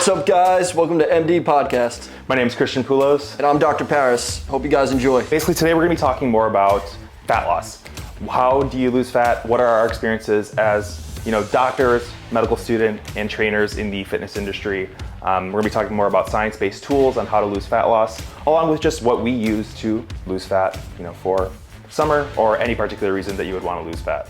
What's up, guys? Welcome to MD Podcast. My name is Christian Poulos. And I'm Dr. Paris. Hope you guys enjoy. Basically, today we're going to be talking more about fat loss. How do you lose fat? What are our experiences as doctors, medical student, and trainers in the fitness industry? We're going to be talking more about science-based tools on how to lose fat loss, along with just what we use to lose fat, for summer or any particular reason that you would want to lose fat.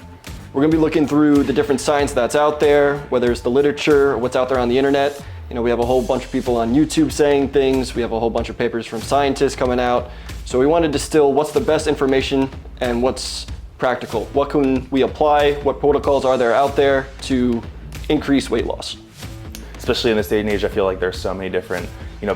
We're going to be looking through the different science that's out there, whether it's the literature or what's out there on the internet. We have a whole bunch of people on YouTube saying things. We have a whole bunch of papers from scientists coming out. So we want to distill what's the best information and what's practical. What can we apply? What protocols are there out there to increase weight loss? Especially in this day and age, I feel like there's so many different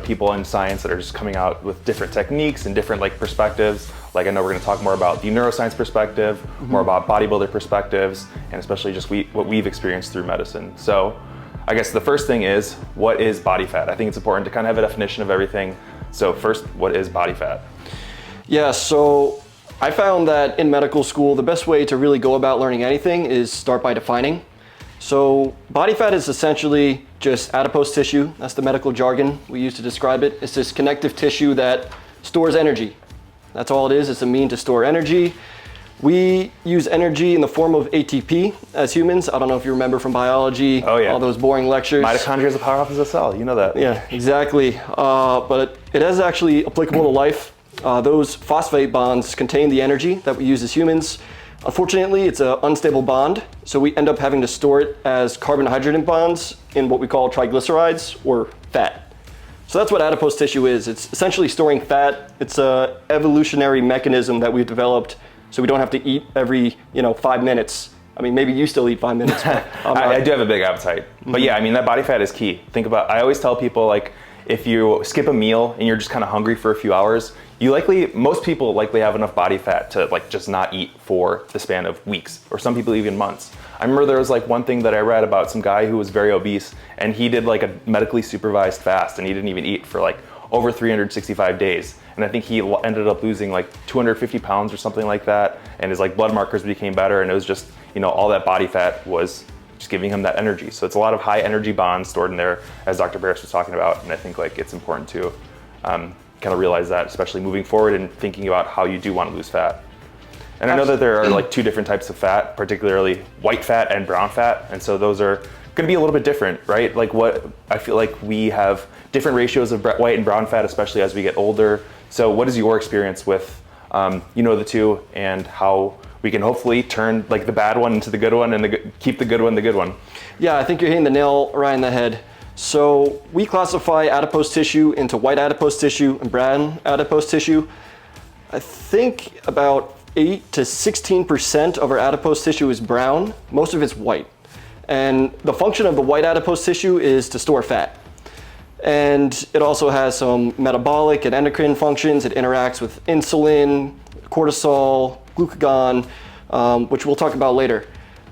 people in science that are just coming out with different techniques and different perspectives. I know we're going to talk more about the neuroscience perspective, more about bodybuilder perspectives, and especially just what we've experienced through medicine. So I guess the first thing is, what is body fat? I think it's important to kind of have a definition of everything. So first, what is body fat? Yeah, so I found that in medical school, the best way to really go about learning anything is start by defining. So body fat is essentially just adipose tissue. That's the medical jargon we use to describe it. It's this connective tissue that stores energy. That's all it is. It's a mean to store energy. We use energy in the form of ATP as humans. I don't know if you remember from biology, all those boring lectures. Mitochondria is the powerhouse of the cell, you know that. Yeah, exactly. But it is actually applicable to life. Those phosphate bonds contain the energy that we use as humans. Unfortunately, it's an unstable bond, so we end up having to store it as carbon-hydrogen bonds in what we call triglycerides, or fat. So that's what adipose tissue is. It's essentially storing fat. It's an evolutionary mechanism that we've developed so we don't have to eat every 5 minutes. I mean, maybe you still eat 5 minutes. But I do have a big appetite. But yeah, that body fat is key. I always tell people, if you skip a meal and you're just kind of hungry for a few hours, most people likely have enough body fat to just not eat for the span of weeks, or some people even months. I remember there was one thing that I read about some guy who was very obese, and he did a medically supervised fast, and he didn't even eat for over 365 days. And I think he ended up losing 250 pounds or something like that, and his blood markers became better, and it was just, all that body fat was just giving him that energy. So it's a lot of high energy bonds stored in there, as Dr. Paris was talking about, and I think it's important to kind of realize that, especially moving forward and thinking about how you do want to lose fat. And I know that there are two different types of fat, particularly white fat and brown fat, and so those are going to be a little bit different, right? What I feel like we have different ratios of white and brown fat, especially as we get older. So what is your experience with the two, and how we can hopefully turn the bad one into the good one, and keep the good one the good one? Yeah, I think you're hitting the nail right in the head. So we classify adipose tissue into white adipose tissue and brown adipose tissue. I think about 8 to 16% of our adipose tissue is brown. Most of it's white. And the function of the white adipose tissue is to store fat. And it also has some metabolic and endocrine functions. It interacts with insulin, cortisol, glucagon, which we'll talk about later.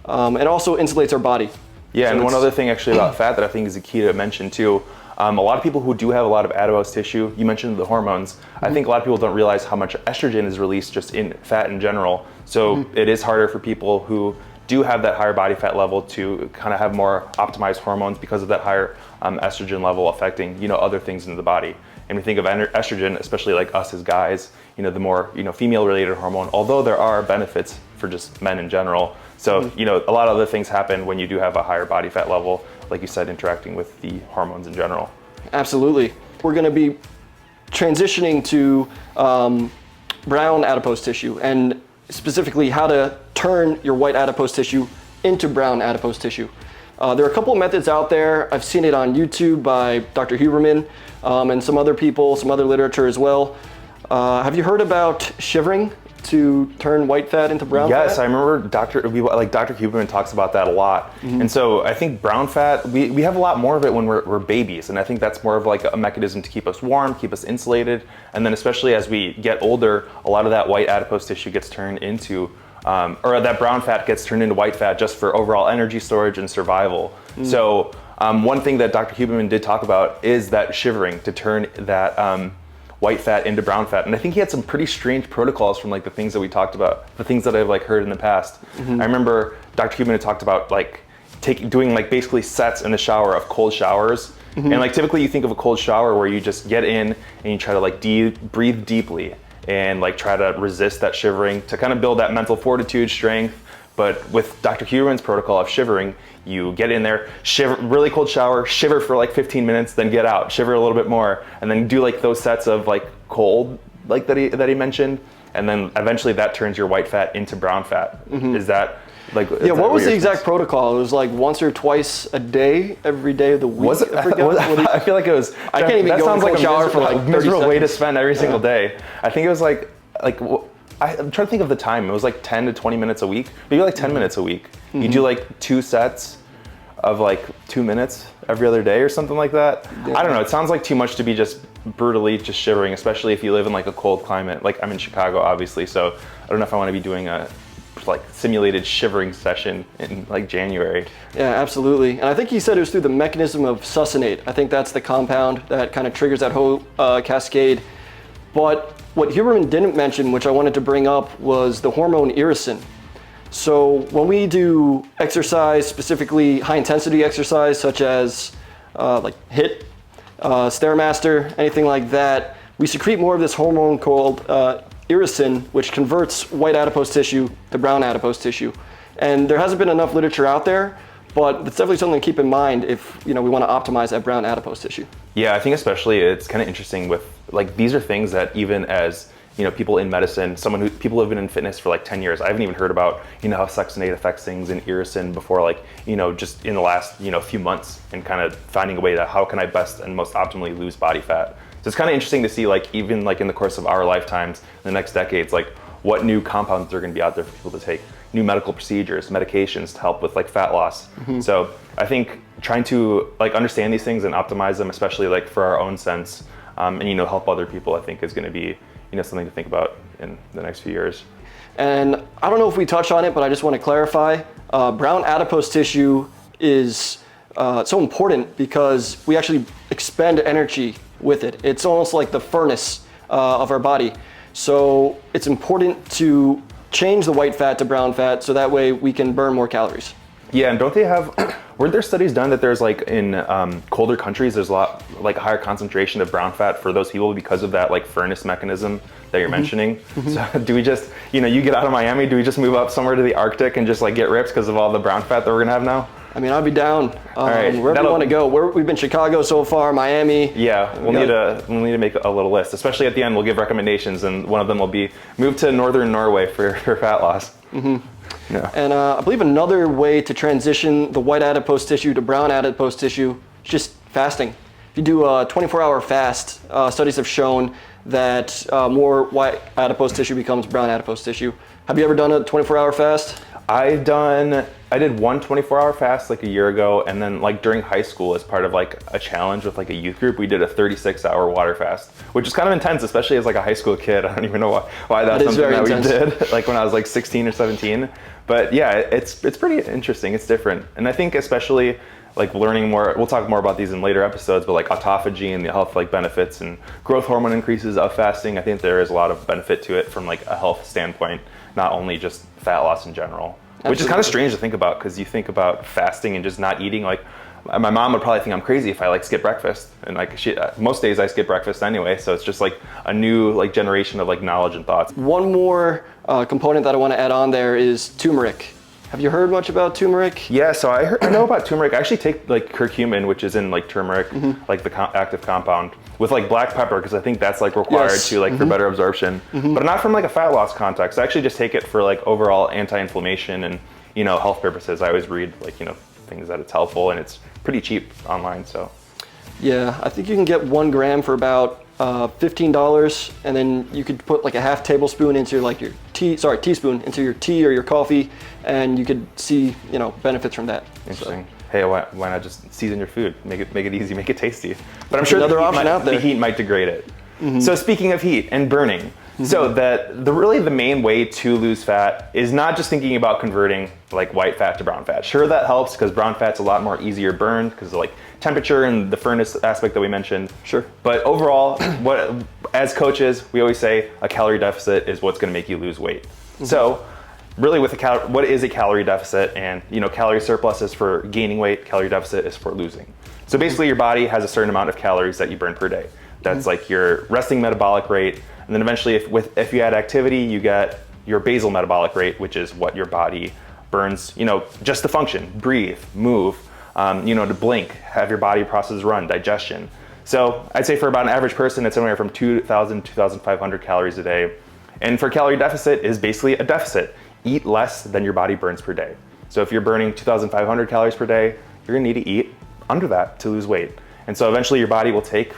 It also insulates our body. Yeah, and one other thing actually about fat that I think is a key to mention too, a lot of people who do have a lot of adipose tissue, you mentioned the hormones, I think a lot of people don't realize how much estrogen is released just in fat in general. So it is harder for people who do have that higher body fat level to kind of have more optimized hormones because of that higher estrogen level affecting other things in the body. And we think of estrogen, especially us as guys, the more female related hormone, although there are benefits for just men in general. So a lot of other things happen when you do have a higher body fat level, like you said, interacting with the hormones in general. Absolutely. We're going to be transitioning to brown adipose tissue, and specifically how to turn your white adipose tissue into brown adipose tissue. There are a couple of methods out there. I've seen it on YouTube by Dr. Huberman and some other people, some other literature as well. Have you heard about shivering to turn white fat into brown fat? Yes, I remember Dr. Huberman talks about that a lot. And so I think brown fat, we have a lot more of it when we're babies, and I think that's more of a mechanism to keep us warm, keep us insulated, and then especially as we get older, a lot of that white adipose tissue gets turned into, or that brown fat gets turned into white fat just for overall energy storage and survival. So one thing that Dr. Huberman did talk about is that shivering to turn that white fat into brown fat. And I think he had some pretty strange protocols from like the things that we talked about, the things that I've like heard in the past. Mm-hmm. I remember Dr. Huberman had talked about like doing like basically sets in the shower of cold showers And like typically you think of a cold shower where you just get in and you try to like breathe deeply and like try to resist that shivering to kind of build that mental fortitude, strength. But with Dr. Huberman's protocol of shivering, you get in there, shiver, really cold shower, shiver for like 15 minutes, then get out, shiver a little bit more, and then do like those sets of like cold, like that he mentioned, and then eventually that turns your white fat into brown fat. Is that like? Yeah. What was the exact protocol? It was like once or twice a day, every day of the week. Was it? I feel like it was. I can't even that go sounds in like a shower for like 30 miserable way to seconds. spend every single day. I think it was like. I'm trying to think of the time. It was like 10 to 20 minutes a week, maybe like 10 minutes a week. You do like 2 sets of like 2 minutes every other day or something like that. I don't know. It sounds like too much to be just brutally just shivering, especially if you live in like a cold climate. Like I'm in Chicago, obviously, so I don't know if I want to be doing a like simulated shivering session in like January. Yeah, absolutely. And I think he said it was through the mechanism of succinate. I think that's the compound that kind of triggers that whole cascade. But what Huberman didn't mention, which I wanted to bring up, was the hormone irisin. So when we do exercise, specifically high intensity exercise, such as like HIIT, Stairmaster, anything like that, we secrete more of this hormone called irisin, which converts white adipose tissue to brown adipose tissue. And there hasn't been enough literature out there, but it's definitely something to keep in mind if we want to optimize that brown adipose tissue. Yeah, I think especially it's kind of interesting with like these are things that even as people in medicine, people who have been in fitness for like 10 years, I haven't even heard about how succinate affects things in irisin before like just in the last few months, and kind of finding a way to how can I best and most optimally lose body fat. So it's kind of interesting to see like even like in the course of our lifetimes, the next decades, like what new compounds are going to be out there for people to take, new medical procedures, medications to help with like fat loss. So I think trying to like understand these things and optimize them, especially like for our own sense, and help other people, I think is going to be something to think about in the next few years. And I don't know if we touch on it, but I just want to clarify, brown adipose tissue is so important because we actually expend energy with it. It's almost like the furnace of our body. So it's important to change the white fat to brown fat so that way we can burn more calories. Yeah, and don't they have, weren't there studies done that there's like in colder countries, there's a lot like higher concentration of brown fat for those people because of that like furnace mechanism that you're mentioning? So do we just, you get out of Miami, do we just move up somewhere to the Arctic and just like get ripped because of all the brown fat that we're gonna have now? I mean, I'd be down. Right. Wherever you want to go. We've been Chicago so far, Miami. Yeah, we'll need to make a little list. Especially at the end, we'll give recommendations, and one of them will be move to northern Norway for fat loss. Yeah. And I believe another way to transition the white adipose tissue to brown adipose tissue is just fasting. If you do a 24-hour fast, studies have shown that more white adipose tissue becomes brown adipose tissue. Have you ever done a 24-hour fast? I did one 24-hour fast like a year ago, and then like during high school as part of like a challenge with like a youth group, we did a 36-hour water fast, which is kind of intense, especially as like a high school kid. I don't even know why that's something that we did like when I was like 16 or 17. But yeah, it's pretty interesting. It's different. And I think especially like learning more, we'll talk more about these in later episodes, but like autophagy and the health like benefits and growth hormone increases of fasting, I think there is a lot of benefit to it from like a health standpoint, not only just fat loss in general. Absolutely. Which is kind of strange to think about because you think about fasting and just not eating. Like my mom would probably think I'm crazy if I like skip breakfast, and like most days I skip breakfast anyway. So it's just like a new like generation of like knowledge and thoughts. One more component that I want to add on there is turmeric. Have you heard much about turmeric? Yeah, so I know about turmeric. I actually take like curcumin, which is in like turmeric, like the active compound, with like black pepper because I think that's like required to like for better absorption. But not from like a fat loss context. I actually just take it for like overall anti-inflammation and health purposes. I always read like things that it's helpful, and it's pretty cheap online. So yeah, I think you can get 1 gram for about $15, and then you could put like a half tablespoon into like your teaspoon into your tea or your coffee, and you could see benefits from that. Interesting. So. Hey, why not just season your food? Make it easy, make it tasty. But I'm sure another option out there. The heat might degrade it. So speaking of heat and burning, so really the main way to lose fat is not just thinking about converting like white fat to brown fat. Sure, that helps because brown fat's a lot more easier burned because of like temperature and the furnace aspect that we mentioned. Sure. But overall, as coaches, we always say a calorie deficit is what's going to make you lose weight. So really with what is a calorie deficit? And calorie surplus is for gaining weight, calorie deficit is for losing. So basically your body has a certain amount of calories that you burn per day. That's like your resting metabolic rate. And then eventually if you add activity, you get your basal metabolic rate, which is what your body burns, just to function, breathe, move, to blink, have your body processes run, digestion. So I'd say for about an average person, it's anywhere from 2,000 to 2,500 calories a day. And for calorie deficit is basically a deficit. Eat less than your body burns per day. So if you're burning 2,500 calories per day, you're gonna need to eat under that to lose weight. And so eventually your body will take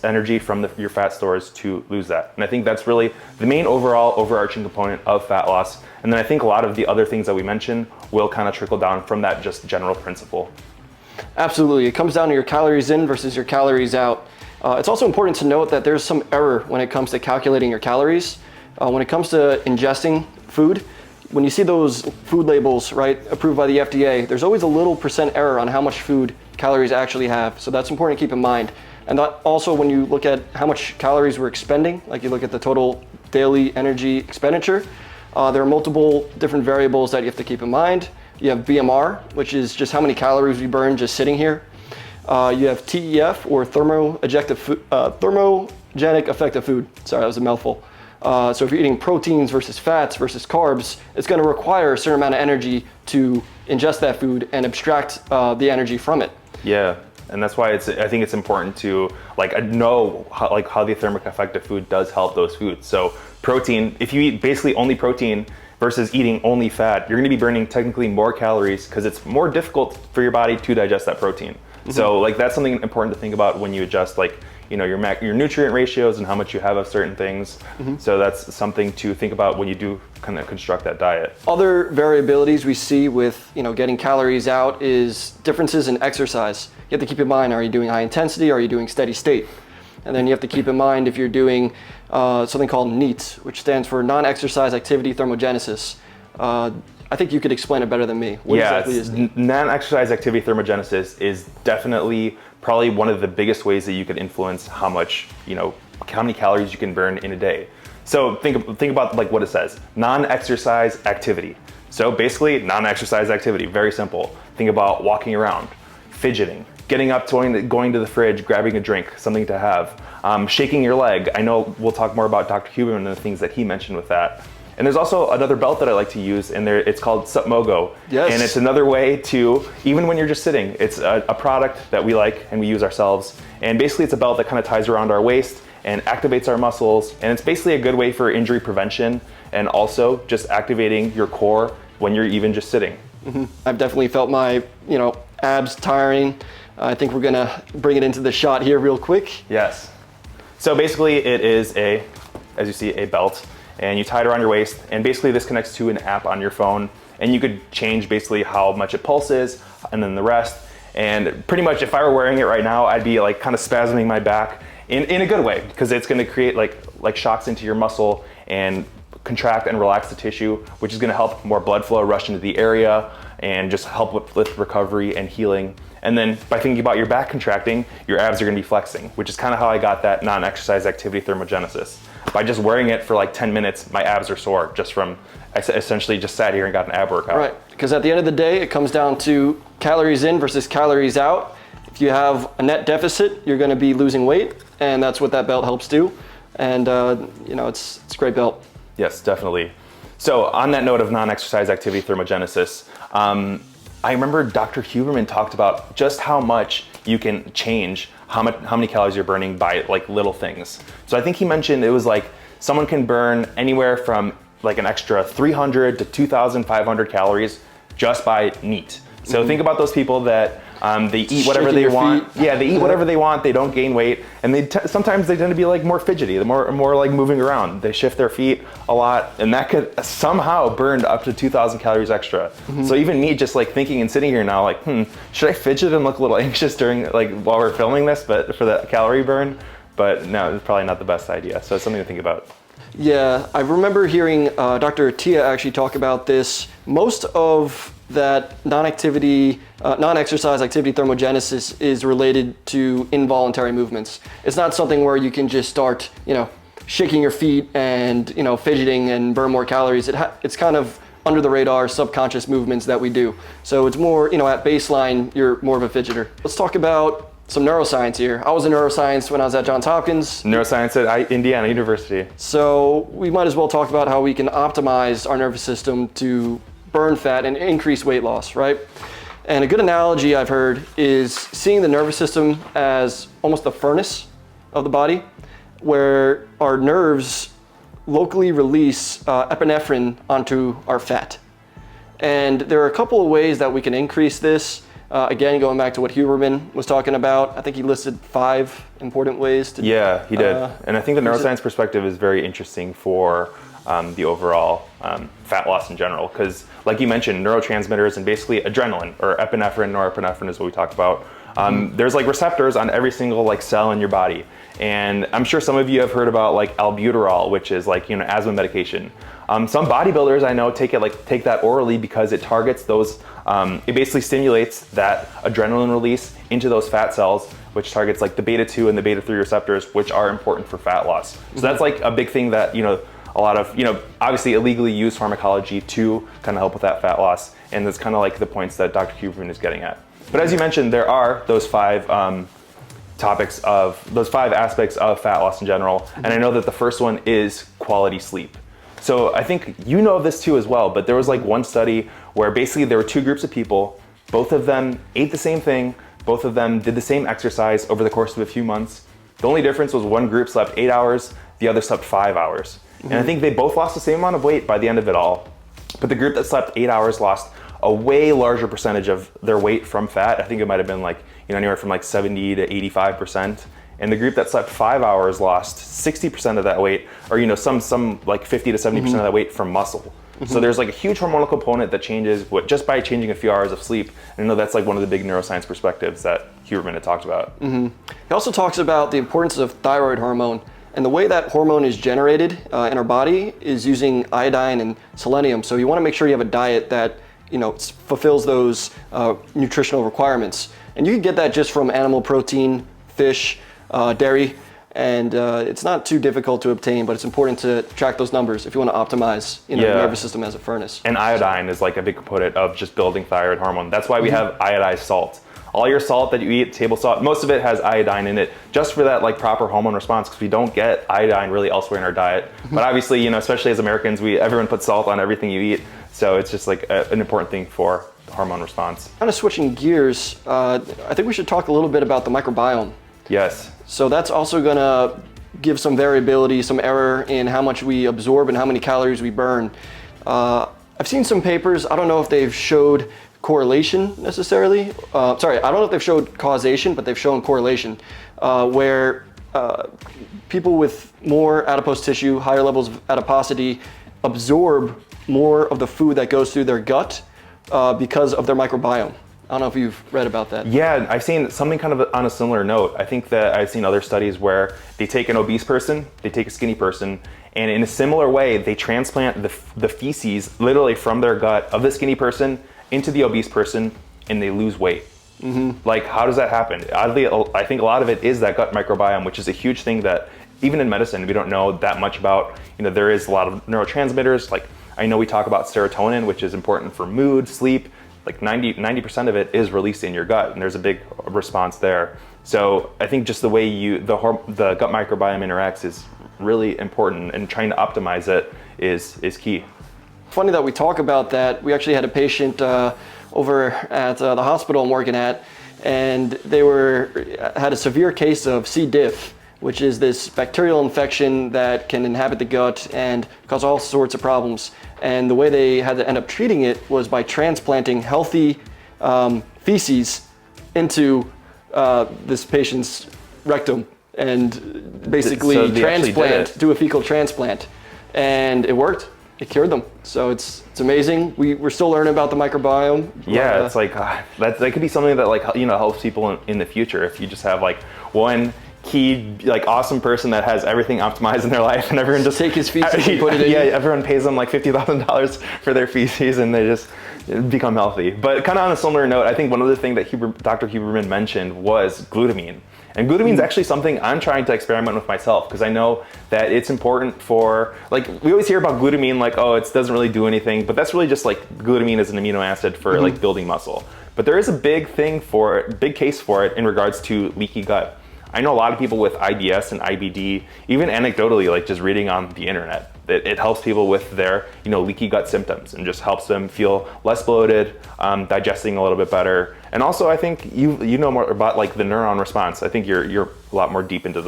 energy from your fat stores to lose that. And I think that's really the main overarching component of fat loss. And then I think a lot of the other things that we mentioned will kind of trickle down from that just general principle. Absolutely. It comes down to your calories in versus your calories out. It's also important to note that there's some error when it comes to calculating your calories. When it comes to ingesting food, when you see those food labels, right, approved by the FDA, there's always a little % error on how much food calories actually have. So that's important to keep in mind. And that also when you look at how much calories we're expending, like you look at the total daily energy expenditure, there are multiple different variables that you have to keep in mind. You have BMR, which is just how many calories we burn just sitting here. You have TEF, or thermogenic effective food. Sorry, that was a mouthful. So if you're eating proteins versus fats versus carbs, it's going to require a certain amount of energy to ingest that food and abstract the energy from it. Yeah, and that's why I think it's important to know how the thermic effect of food does help those foods. So protein, if you eat basically only protein versus eating only fat, you're going to be burning technically more calories because it's more difficult for your body to digest that protein. Mm-hmm. So that's something important to think about when you adjust your nutrient ratios and how much you have of certain things. Mm-hmm. So that's something to think about when you do kind of construct that diet. Other variabilities we see with getting calories out is differences in exercise. You have to keep in mind, are you doing high intensity? Are you doing steady state? And then you have to keep in mind if you're doing something called NEAT, which stands for non-exercise activity thermogenesis. I think you could explain it better than me. What exactly is NEAT? Non-exercise activity thermogenesis is definitely probably one of the biggest ways that you could influence how many calories you can burn in a day. So think about what it says, non-exercise activity. So basically non-exercise activity, very simple. Think about walking around, fidgeting, getting up, going to the fridge, grabbing a drink, something to have, shaking your leg. I know we'll talk more about Dr. Huberman and the things that he mentioned with that. And there's also another belt that I like to use, and it's called Supmogo. Yes. And it's another way to, even when you're just sitting, it's a product that we like and we use ourselves. And basically it's a belt that kind of ties around our waist and activates our muscles. And it's basically a good way for injury prevention and also just activating your core when you're even just sitting. Mm-hmm. I've definitely felt my, abs tiring. I think we're gonna bring it into the shot here real quick. Yes. So basically it is as you see, a belt. And you tie it around your waist, and basically this connects to an app on your phone, and you could change basically how much it pulses and then the rest. And pretty much if I were wearing it right now, I'd be kind of spasming my back in a good way, because it's going to create like shocks into your muscle and contract and relax the tissue, which is going to help more blood flow rush into the area and just help with recovery and healing. And then by thinking about your back contracting, your abs are going to be flexing, which is kind of how I got that non-exercise activity thermogenesis. By just wearing it for 10 minutes, my abs are sore just from essentially just sat here and got an ab workout. Right, because at the end of the day, it comes down to calories in versus calories out. If you have a net deficit, you're going to be losing weight, and that's what that belt helps do. And it's a great belt. Yes, definitely. So on that note of non-exercise activity thermogenesis, I remember Dr. Huberman talked about just how much you can change how many calories you're burning by little things. So I think he mentioned it was someone can burn anywhere from an extra 300 to 2,500 calories just by NEAT. So think about those people that they eat whatever they want. Yeah, they eat whatever they want. They don't gain weight, and sometimes they tend to be more fidgety. They're more moving around. They shift their feet a lot, and that could somehow burn up to 2,000 calories extra. Mm-hmm. So even me, just thinking and sitting here now, should I fidget and look a little anxious during while we're filming this, but for the calorie burn? But no, it's probably not the best idea. So it's something to think about. Yeah, I remember hearing Dr. Tia actually talk about this. Most of that non-exercise activity thermogenesis is related to involuntary movements. It's not something where you can just start, shaking your feet and, fidgeting and burn more calories. It's kind of under the radar subconscious movements that we do. So it's more, at baseline, you're more of a fidgeter. Let's talk about some neuroscience here. I was in neuroscience when I was at Johns Hopkins. Neuroscience at Indiana University. So we might as well talk about how we can optimize our nervous system to burn fat and increase weight loss, right? And a good analogy I've heard is seeing the nervous system as almost the furnace of the body, where our nerves locally release epinephrine onto our fat. And there are a couple of ways that we can increase this. Again, going back to what Huberman was talking about, I think he listed 5 important ways to. Yeah, he did. And I think the neuroscience perspective is very interesting for the overall fat loss in general, because like you mentioned, neurotransmitters and basically adrenaline or norepinephrine is what we talked about. There's like receptors on every single like cell in your body. And I'm sure some of you have heard about like albuterol, which is like, asthma medication. Some bodybuilders I know take that orally because it targets those, it basically stimulates that adrenaline release into those fat cells, which targets like the beta 2 and the beta 3 receptors, which are important for fat loss. So that's like a big thing that, a lot of, obviously illegally used pharmacology to kind of help with that fat loss. And that's kind of like the points that Dr. Huberman is getting at. But as you mentioned, there are those 5 aspects of fat loss in general. And I know that the first one is quality sleep. So I think you know of this too as well, but there was like one study where basically there were 2 groups of people, both of them ate the same thing, both of them did the same exercise over the course of a few months. The only difference was one group slept 8 hours, the other slept 5 hours. And I think they both lost the same amount of weight by the end of it all. But the group that slept 8 hours lost a way larger percentage of their weight from fat. I think it might have been like, anywhere from like 70 to 85%. And the group that slept 5 hours lost 60% of that weight, or some like 50 to 70% of that weight from muscle. So there's like a huge hormonal component that changes just by changing a few hours of sleep. And I know that's like one of the big neuroscience perspectives that Huberman had talked about. He also talks about the importance of thyroid hormone. And the way that hormone is generated in our body is using iodine and selenium. So you want to make sure you have a diet that fulfills those nutritional requirements. And you can get that just from animal protein, fish, dairy, and it's not too difficult to obtain, but it's important to track those numbers if you want to optimize the nervous system as a furnace. And iodine is like a big component of just building thyroid hormone. That's why we have iodized salt. All your salt that you eat, table salt, most of it has iodine in it, just for that like proper hormone response, because we don't get iodine really elsewhere in our diet. But obviously, especially as Americans, everyone puts salt on everything you eat. So it's just like an important thing for the hormone response. Kind of switching gears, I think we should talk a little bit about the microbiome. Yes. So that's also gonna give some variability, some error in how much we absorb and how many calories we burn. I've seen some papers, I don't know if they've showed correlation necessarily. I don't know if they've showed causation, but they've shown correlation, where people with more adipose tissue, higher levels of adiposity, absorb more of the food that goes through their gut because of their microbiome. I don't know if you've read about that. Yeah, I've seen something kind of on a similar note. I think that I've seen other studies where they take an obese person, they take a skinny person, and in a similar way, they transplant the feces literally from their gut of the skinny person into the obese person, and they lose weight. Like, how does that happen? Oddly, I think a lot of it is that gut microbiome, which is a huge thing that even in medicine, we don't know that much about. There is a lot of neurotransmitters. Like, I know we talk about serotonin, which is important for mood, sleep. Like 90% of it is released in your gut, and there's a big response there. So I think just the way the gut microbiome interacts is really important, and trying to optimize it is key. Funny that we talk about that. We actually had a patient over at the hospital I'm working at, and they had a severe case of C. diff, which is this bacterial infection that can inhabit the gut and cause all sorts of problems. And the way they had to end up treating it was by transplanting healthy feces into this patient's rectum, and basically do a fecal transplant. And it worked. It cured them. So it's amazing. We're still learning about the microbiome. Yeah, it's like that could be something that helps people in the future. If you just have like one key awesome person that has everything optimized in their life, and everyone just take his feces and put it in. Yeah, everyone pays them like $50,000 for their feces, and they just become healthy. But kind of on a similar note, I think one other thing that Dr. Huberman mentioned was glutamine. And glutamine is actually something I'm trying to experiment with myself, because I know that it's important for, like, we always hear about glutamine like, oh, it doesn't really do anything, but that's really just like glutamine is an amino acid for like building muscle. But there is a big case for it in regards to leaky gut. I know a lot of people with IBS and IBD, even anecdotally, like just reading on the internet, it helps people with their, leaky gut symptoms and just helps them feel less bloated, digesting a little bit better. And also, I think you know more about like the neuron response. I think you're a lot more deep into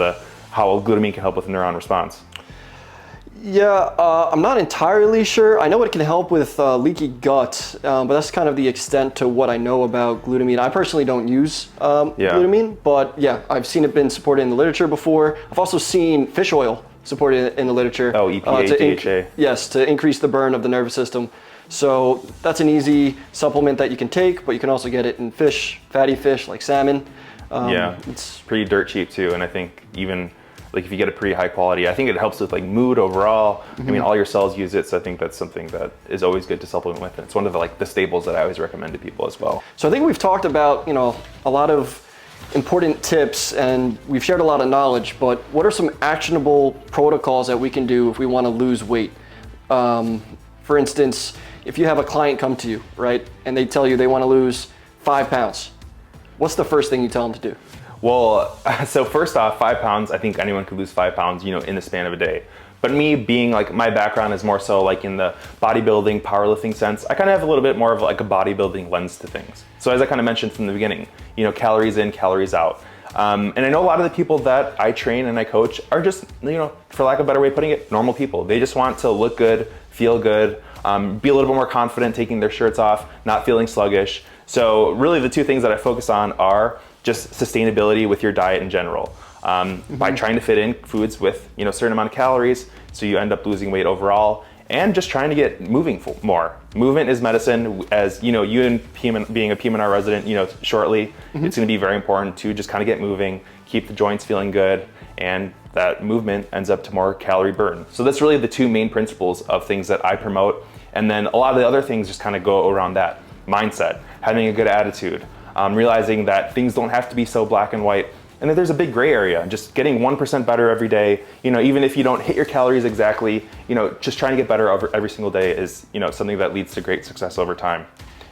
how glutamine can help with neuron response. Yeah, I'm not entirely sure. I know it can help with leaky gut, but that's kind of the extent to what I know about glutamine. I personally don't use glutamine, but yeah, I've seen it been supported in the literature before. I've also seen fish oil supported in the literature. Oh, EPA, DHA. Yes, to increase the burn of the nervous system. So that's an easy supplement that you can take, but you can also get it in fish, fatty fish like salmon. It's pretty dirt cheap too, and I think even like if you get a pretty high quality, I think it helps with like mood overall. I mean, all your cells use it, so I think that's something that is always good to supplement with. And it's one of the staples that I always recommend to people as well. So I think we've talked about, a lot of important tips, and we've shared a lot of knowledge, but what are some actionable protocols that we can do if we want to lose weight? For instance, if you have a client come to you, right, and they tell you they want to lose 5 pounds, what's the first thing you tell them to do? Well, so first off, 5 pounds, I think anyone could lose 5 pounds, in the span of a day. But me being like, my background is more so like in the bodybuilding, powerlifting sense, I kind of have a little bit more of like a bodybuilding lens to things. So as I kind of mentioned from the beginning, calories in, calories out. And I know a lot of the people that I train and I coach are just, for lack of a better way of putting it, normal people. They just want to look good, feel good, be a little bit more confident taking their shirts off, not feeling sluggish. So really the two things that I focus on are just sustainability with your diet in general. By trying to fit in foods with a certain amount of calories, so you end up losing weight overall, and just trying to get moving more. Movement is medicine. As you and being a PM&R resident, shortly, it's going to be very important to just kind of get moving, keep the joints feeling good, and that movement ends up to more calorie burn. So that's really the two main principles of things that I promote. And then a lot of the other things just kind of go around that. Mindset, having a good attitude, realizing that things don't have to be so black and white, and that there's a big gray area. Just getting 1% better every day, even if you don't hit your calories exactly, just trying to get better every single day is, something that leads to great success over time.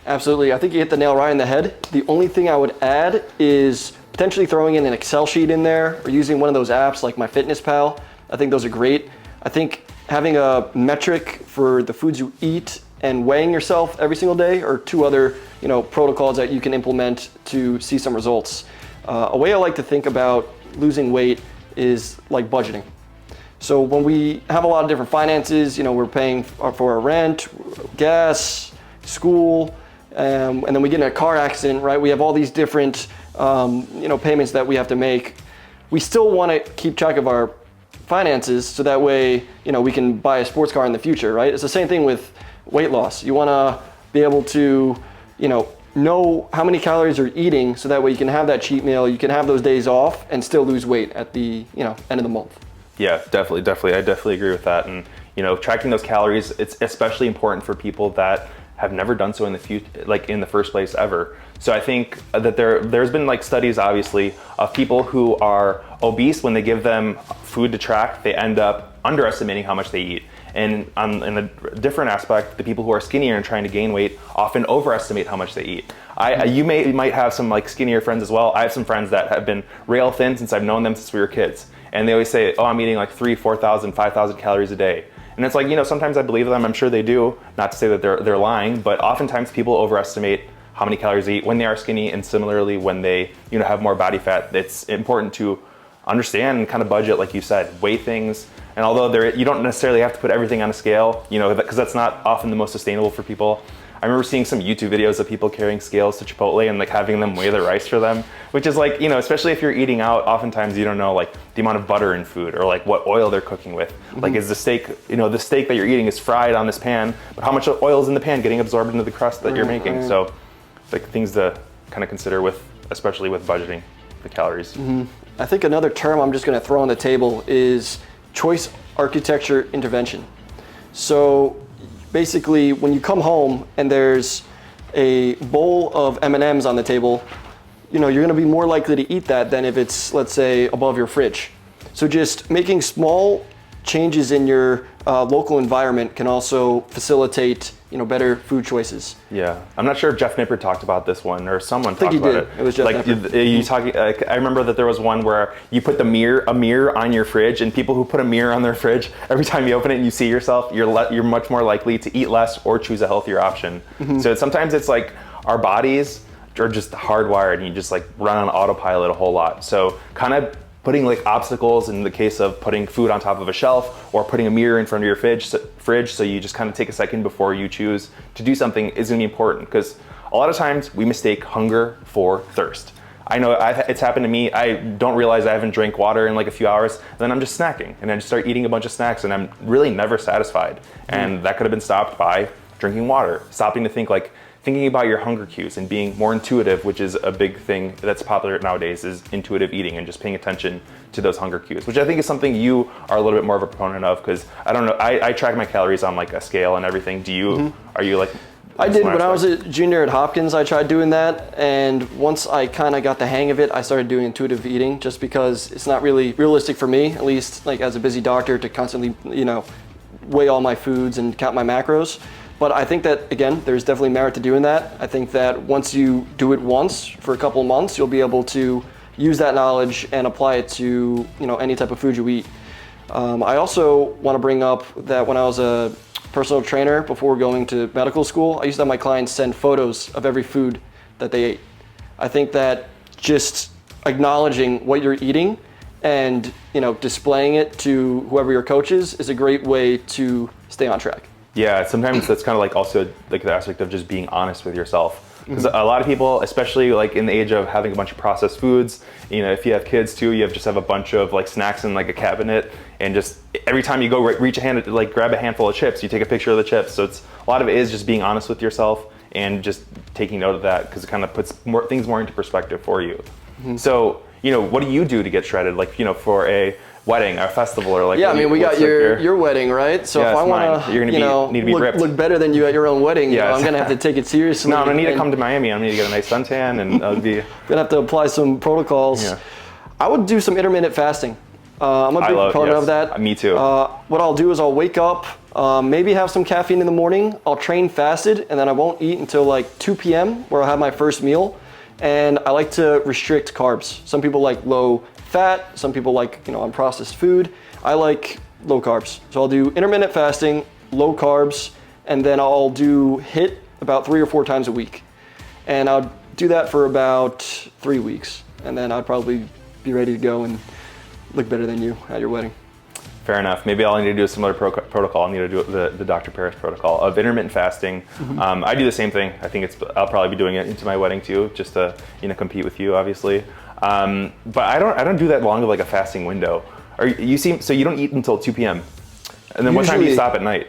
Absolutely. I think you hit the nail right on the head. The only thing I would add is potentially throwing in an Excel sheet in there or using one of those apps like MyFitnessPal. I think those are great. I think having a metric for the foods you eat and weighing yourself every single day are two other, protocols that you can implement to see some results. A way I like to think about losing weight is like budgeting. So when we have a lot of different finances, we're paying for our rent, gas, school, and then we get in a car accident, right? We have all these different, payments that we have to make. We still want to keep track of our finances so that way, we can buy a sports car in the future, right? It's the same thing with weight loss. You want to be able to, know how many calories you're eating so that way you can have that cheat meal, you can have those days off and still lose weight at the, end of the month. Yeah, definitely. I definitely agree with that. And, tracking those calories, it's especially important for people that have never done so in the first place ever. So I think that there's been like studies, obviously, of people who are obese. When they give them food to track, they end up underestimating how much they eat. And in a different aspect, the people who are skinnier and trying to gain weight often overestimate how much they eat. You might have some like skinnier friends as well. I have some friends that have been rail thin since I've known them since we were kids. And they always say, oh, I'm eating like 3,000, 4,000, 5,000 calories a day. And it's like, sometimes I believe them. I'm sure they do. Not to say that they're lying, but oftentimes people overestimate how many calories they eat when they are skinny. And similarly, when they have more body fat, it's important to understand and kind of budget, like you said, weigh things. And although you don't necessarily have to put everything on a scale, because that's not often the most sustainable for people. I remember seeing some YouTube videos of people carrying scales to Chipotle and like having them weigh the rice for them, which is like, especially if you're eating out, oftentimes you don't know like the amount of butter in food or like what oil they're cooking with. Like is the steak, the steak that you're eating is fried on this pan, but how much oil is in the pan getting absorbed into the crust that you're making? So like things to kind of consider especially with budgeting the calories. I think another term I'm just going to throw on the table is choice architecture intervention. So basically, when you come home and there's a bowl of M&Ms on the table, you're going to be more likely to eat that than if it's, let's say, above your fridge. So just making small changes in your local environment can also facilitate, better food choices. Yeah, I'm not sure if Jeff Nippert talked about this one or someone talked about it. It was Jeff Nippert. You talking? I remember that there was one where you put a mirror on your fridge, and people who put a mirror on their fridge, every time you open it and you see yourself, you're much more likely to eat less or choose a healthier option. So sometimes it's like our bodies are just hardwired, and you just like run on autopilot a whole lot. So kind of putting like obstacles in the case of putting food on top of a shelf or putting a mirror in front of your fridge so you just kind of take a second before you choose to do something is going to be important, because a lot of times we mistake hunger for thirst. I know it's happened to me. I don't realize I haven't drank water in like a few hours, and then I'm just snacking, and I just start eating a bunch of snacks, and I'm really never satisfied. And that could have been stopped by drinking water, stopping to thinking about your hunger cues and being more intuitive, which is a big thing that's popular nowadays, is intuitive eating and just paying attention to those hunger cues, which I think is something you are a little bit more of a proponent of, because I don't know, I track my calories on like a scale and everything. Do you, are you like? I did when I was a junior at Hopkins. I tried doing that, and once I kind of got the hang of it, I started doing intuitive eating, just because it's not really realistic for me, at least like as a busy doctor, to constantly, weigh all my foods and count my macros. But I think that, again, there's definitely merit to doing that. I think that once you do it once for a couple of months, you'll be able to use that knowledge and apply it to, any type of food you eat. I also want to bring up that when I was a personal trainer before going to medical school, I used to have my clients send photos of every food that they ate. I think that just acknowledging what you're eating and, displaying it to whoever your coach is a great way to stay on track. Yeah, sometimes that's kind of like also like the aspect of just being honest with yourself. Because a lot of people, especially like in the age of having a bunch of processed foods, if you have kids too, you just have a bunch of like snacks in like a cabinet, and just every time you go reach a hand, like grab a handful of chips, you take a picture of the chips. So a lot of it is just being honest with yourself and just taking note of that, because it kind of puts things more into perspective for you. So, what do you do to get shredded? Like, for a wedding or festival, or like, yeah, I mean, we got your wedding, right? So if I want to, need to be ripped. Look better than you at your own wedding, I'm gonna have to take it seriously. No, I'm gonna need to come to Miami. I'm gonna need to get a nice suntan, and I'll be gonna have to apply some protocols. Yeah. I would do some intermittent fasting. I'm a big proponent of that. Me too. What I'll do is I'll wake up, maybe have some caffeine in the morning. I'll train fasted, and then I won't eat until like 2 p.m. where I'll have my first meal. And I like to restrict carbs. Some people like low fat. Some people like unprocessed food. I like low carbs. So I'll do intermittent fasting, low carbs, and then I'll do HIIT about 3 or 4 times a week. And I'll do that for about 3 weeks. And then I'd probably be ready to go and look better than you at your wedding. Fair enough. Maybe I'll need to do a similar protocol. I'll need to do the Dr. Paris protocol of intermittent fasting. I do the same thing. I think I'll probably be doing it into my wedding too, just to compete with you, obviously. But I don't do that long of like a fasting window. So you don't eat until 2 p.m. And then what time do you stop at night?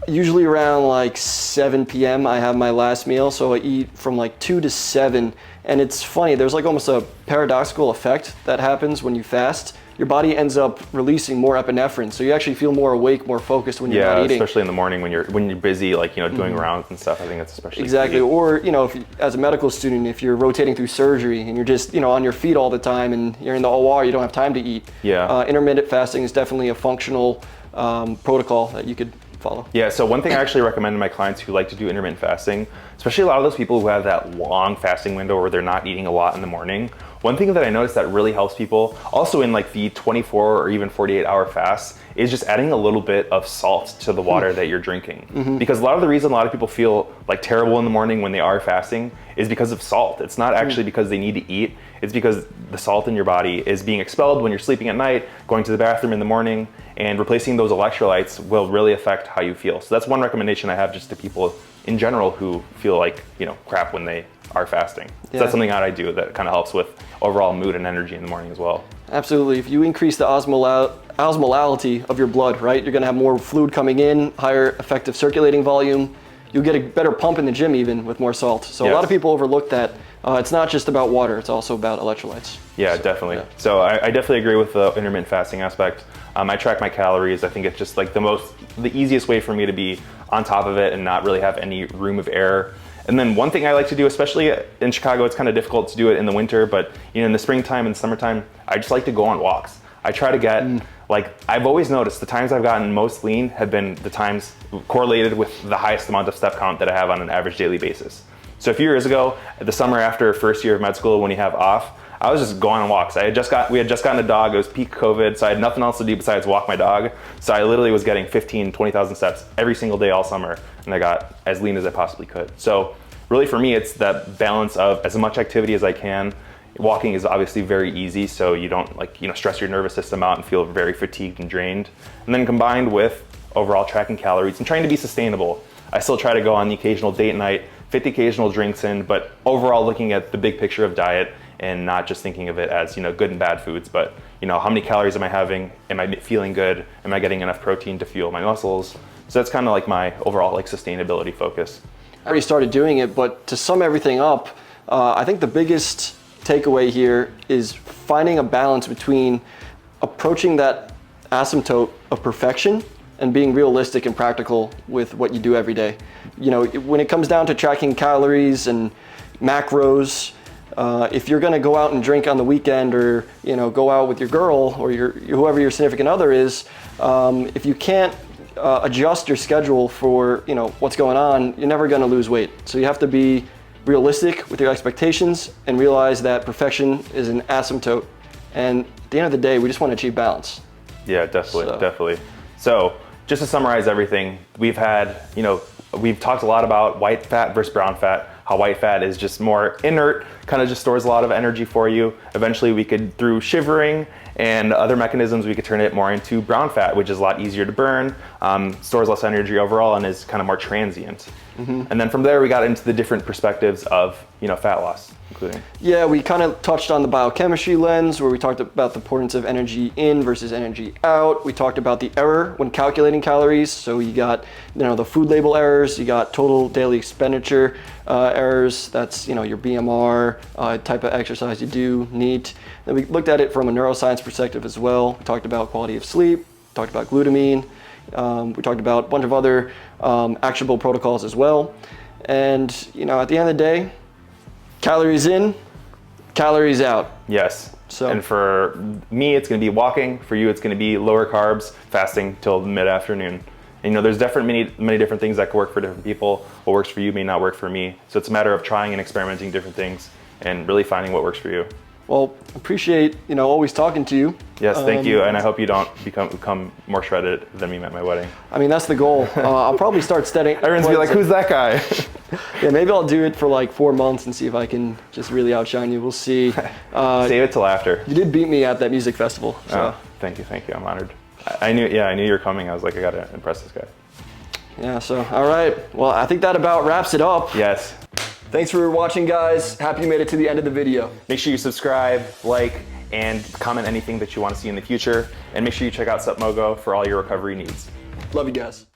Usually around like 7 p.m. I have my last meal, so I eat from like 2 to 7. And it's funny, there's like almost a paradoxical effect that happens when you fast. Your body ends up releasing more epinephrine, so you actually feel more awake, more focused when you're not eating. Yeah, especially in the morning when you're busy, like doing rounds and stuff. I think that's especially exactly. key. Or if as a medical student, if you're rotating through surgery and you're just on your feet all the time and you're in the OR, you don't have time to eat. Yeah. Intermittent fasting is definitely a functional protocol that you could follow. Yeah. So one thing I actually recommend to my clients who like to do intermittent fasting, especially a lot of those people who have that long fasting window where they're not eating a lot in the morning. One thing that I noticed that really helps people, also in like the 24 or even 48-hour fast, is just adding a little bit of salt to the water that you're drinking. Because a lot of the reason a lot of people feel like terrible in the morning when they are fasting is because of salt. It's not actually because they need to eat. It's because the salt in your body is being expelled when you're sleeping at night, going to the bathroom in the morning, and replacing those electrolytes will really affect how you feel. So that's one recommendation I have just to people in general who feel like, crap when they are fasting. So that's something that I do that kind of helps with overall mood and energy in the morning as well. Absolutely. If you increase the osmolality of your blood, right, you're going to have more fluid coming in, higher effective circulating volume. You'll get a better pump in the gym even with more salt. So a lot of people overlook that. It's not just about water, it's also about electrolytes. Yeah, definitely. Yeah. So I definitely agree with the intermittent fasting aspect. I track my calories. I think it's just like the easiest way for me to be on top of it and not really have any room of error. And then one thing I like to do, especially in Chicago, it's kind of difficult to do it in the winter, but in the springtime and summertime, I just like to go on walks. I try to get, I've always noticed the times I've gotten most lean have been the times correlated with the highest amount of step count that I have on an average daily basis. So a few years ago, the summer after first year of med school, when you have off, I was just going on walks. We had just gotten a dog. It was peak COVID, so I had nothing else to do besides walk my dog. So I literally was getting 15, 20,000 steps every single day all summer, and I got as lean as I possibly could. So really for me, it's that balance of as much activity as I can. Walking is obviously very easy, so you don't stress your nervous system out and feel very fatigued and drained. And then combined with overall tracking calories and trying to be sustainable. I still try to go on the occasional date night, fit the occasional drinks in, but overall looking at the big picture of diet and not just thinking of it as good and bad foods, but how many calories am I having? Am I feeling good? Am I getting enough protein to fuel my muscles? So that's kind of like my overall sustainability focus. I already started doing it, but to sum everything up, I think the biggest takeaway here is finding a balance between approaching that asymptote of perfection and being realistic and practical with what you do every day. When it comes down to tracking calories and macros, if you're gonna go out and drink on the weekend or go out with your girl or whoever your significant other is, if you can't adjust your schedule for what's going on, you're never gonna lose weight. So you have to be realistic with your expectations and realize that perfection is an asymptote. And at the end of the day, we just want to achieve balance. Yeah, definitely. So just to summarize everything, we've talked a lot about white fat versus brown fat, how white fat is just more inert, kind of just stores a lot of energy for you. Eventually we could, through shivering and other mechanisms, we could turn it more into brown fat, which is a lot easier to burn, stores less energy overall, and is kind of more transient. And then from there, we got into the different perspectives of fat loss, including. Yeah, we kind of touched on the biochemistry lens, where we talked about the importance of energy in versus energy out. We talked about the error when calculating calories. So you got the food label errors, you got total daily expenditure errors. That's your BMR, type of exercise you do, NEAT. Then we looked at it from a neuroscience perspective as well. We talked about quality of sleep, talked about glutamine. We talked about a bunch of other actionable protocols as well. And at the end of the day, calories in, calories out. Yes. And for me, it's going to be walking. For you, it's going to be lower carbs, fasting till mid-afternoon. And there's many different things that could work for different people. What works for you may not work for me. So it's a matter of trying and experimenting different things and really finding what works for you. Well, appreciate always talking to you. Yes, thank you, and I hope you don't become more shredded than me at my wedding. I mean, that's the goal. I'll probably start studying. Everyone's be like, "Who's that guy?" Yeah, maybe I'll do it for like 4 months and see if I can just really outshine you. We'll see. Save it till after. You did beat me at that music festival. So. Oh, thank you. I'm honored. I knew you were coming. I was like, I gotta impress this guy. Yeah. So, all right. Well, I think that about wraps it up. Yes. Thanks for watching, guys. Happy you made it to the end of the video. Make sure you subscribe, like, and comment anything that you want to see in the future. And make sure you check out SupMogo for all your recovery needs. Love you guys.